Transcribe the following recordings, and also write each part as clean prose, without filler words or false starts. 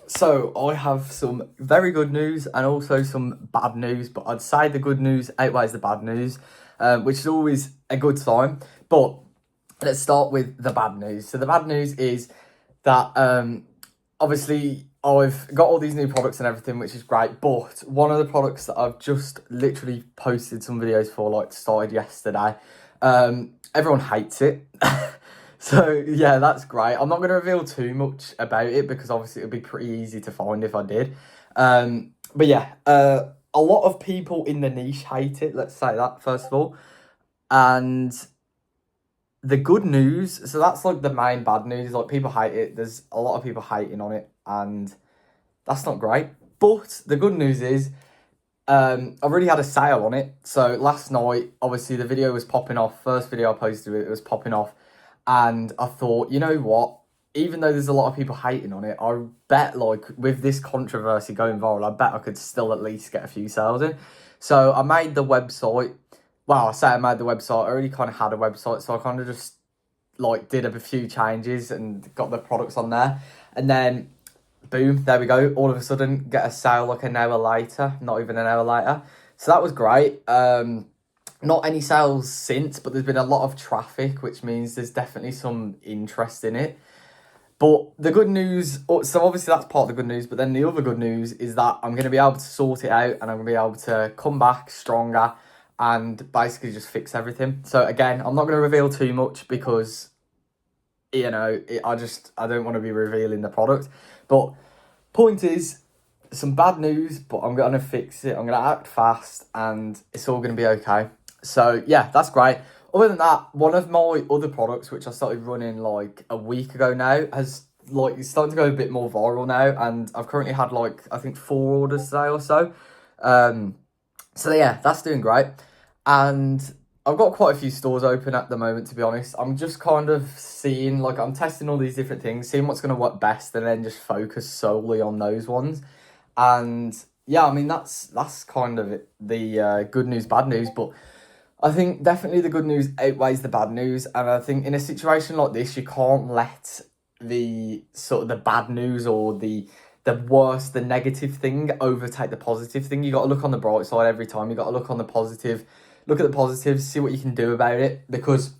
So I have some very good news and also some bad news, but I'd say the good news outweighs the bad news, which is always a good sign. But let's start with the bad news. So the bad news is that obviously I've got all these new products and everything, which is great. But one of the products that I've just literally posted some videos for, like started yesterday, everyone hates it. So yeah, that's great. I'm not going to reveal too much about it because obviously it would be pretty easy to find if I did. But yeah, a lot of people in the niche hate it. Let's say that first of all, and the good news. So that's like the main bad news. Like people hate it. There's a lot of people hating on it, and that's not great. But the good news is, I've already had a sale on it. So last night, obviously the video was popping off. First video I posted, it was popping off. And I thought, you know what? Even though there's a lot of people hating on it, I bet like with this controversy going viral, I bet I could still at least get a few sales in. So I made the website. Well, I say I made the website. I already kind of had a website, so I kind of just like did a few changes and got the products on there. And then boom, there we go. All of a sudden, get a sale like an hour later, not even an hour later. So that was great. Not any sales since, but there's been a lot of traffic, which means there's definitely some interest in it. But the good news, so obviously that's part of the good news, but then the other good news is that I'm going to be able to sort it out and I'm going to be able to come back stronger and basically just fix everything. So again, I'm not going to reveal too much because, you know, I don't want to be revealing the product. But point is, some bad news, but I'm going to fix it. I'm going to act fast and it's all going to be okay. So yeah, that's great. Other than that, one of my other products, which I started running like a week ago now, has like it's starting to go a bit more viral now, and I've currently had like I think 4 orders today or so. So yeah, that's doing great, and I've got quite a few stores open at the moment. To be honest, I'm just kind of seeing like I'm testing all these different things, seeing what's going to work best, and then just focus solely on those ones. And yeah, I mean that's kind of it, the good news, bad news, but I think definitely the good news outweighs the bad news, and I think in a situation like this, you can't let the sort of the bad news or the worst, the negative thing overtake the positive thing. You got to look on the bright side every time. You got to look on the positive, look at the positives, see what you can do about it. Because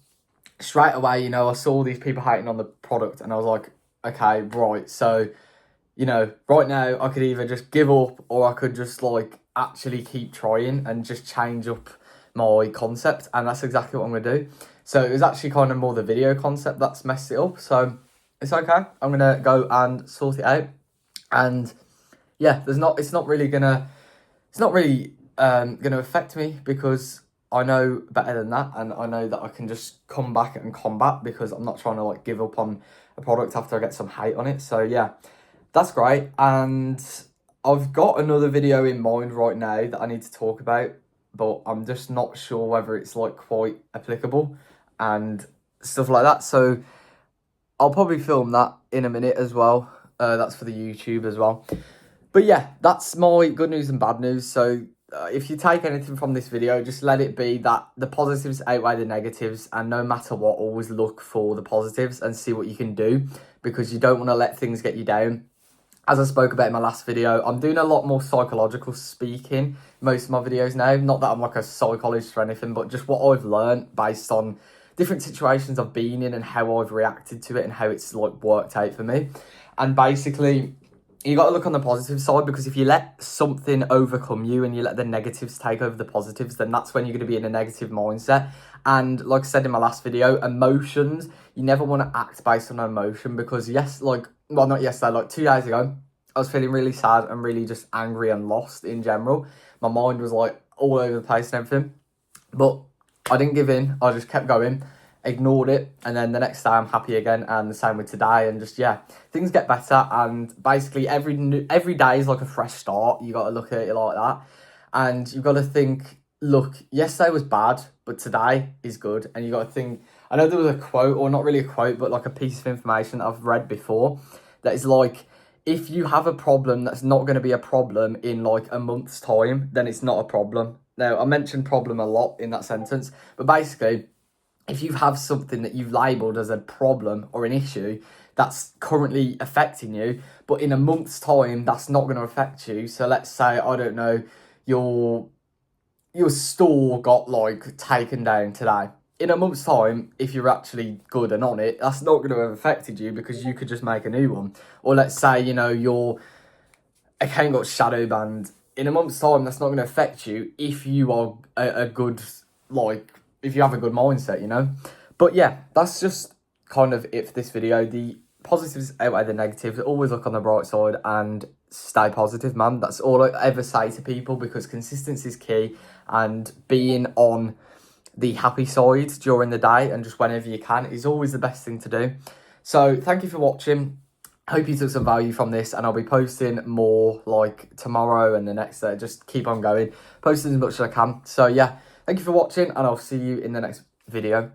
straight away, you know, I saw these people hating on the product, and I was like, okay, right, so you know, right now I could either just give up or I could just like actually keep trying and just change up my concept, and that's exactly what I'm gonna do. So it was actually kind of more the video concept that's messed it up. So it's okay. I'm gonna go and sort it out, and yeah, it's not really gonna affect me because I know better than that, and I know that I can just come back and combat because I'm not trying to like give up on a product after I get some hate on it. So yeah, that's great, and I've got another video in mind right now that I need to talk about, but I'm just not sure whether it's like quite applicable and stuff like that. So I'll probably film that in a minute as well. That's for the YouTube as well. But yeah, that's my good news and bad news. So if you take anything from this video, just let it be that the positives outweigh the negatives, and no matter what, always look for the positives and see what you can do, because you don't want to let things get you down. As I spoke about in my last video, I'm doing a lot more psychological speaking in most of my videos now. Not that I'm like a psychologist or anything, but just what I've learned based on different situations I've been in and how I've reacted to it and how it's like worked out for me. And basically, you got to look on the positive side, because if you let something overcome you and you let the negatives take over the positives, then that's when you're going to be in a negative mindset. And like I said in my last video, emotions, you never want to act based on emotion, because not yesterday, like 2 days ago, I was feeling really sad and really just angry and lost in general. My mind was like all over the place and everything, but I didn't give in. I just kept going, ignored it, and then the next day I'm happy again, and the same with today. And just yeah, things get better, and basically every day is like a fresh start. You got to look at it like that, and you've got to think, look, yesterday was bad, but today is good. And you got to think, I know there was a quote, or not really a quote, but like a piece of information that I've read before that is like, if you have a problem that's not going to be a problem in like a month's time, then it's not a problem. Now, I mentioned problem a lot in that sentence, but basically, if you have something that you've labelled as a problem or an issue, that's currently affecting you, but in a month's time, that's not going to affect you. So let's say, I don't know, your store got like taken down today. In a month's time, if you're actually good and on it, that's not going to have affected you because you could just make a new one. Or let's say, you know, your account got shadow banned. In a month's time, that's not going to affect you if you are a good, like, if you have a good mindset, you know. But yeah, that's just kind of it for this video. The positives outweigh the negatives. Always look on the bright side and stay positive, man. That's all I ever say to people, because consistency is key, and being on the happy side during the day and just whenever you can is always the best thing to do. So thank you for watching. Hope you took some value from this, and I'll be posting more like tomorrow and the next day. Just keep on going, posting as much as I can. So yeah, thank you for watching, and I'll see you in the next video.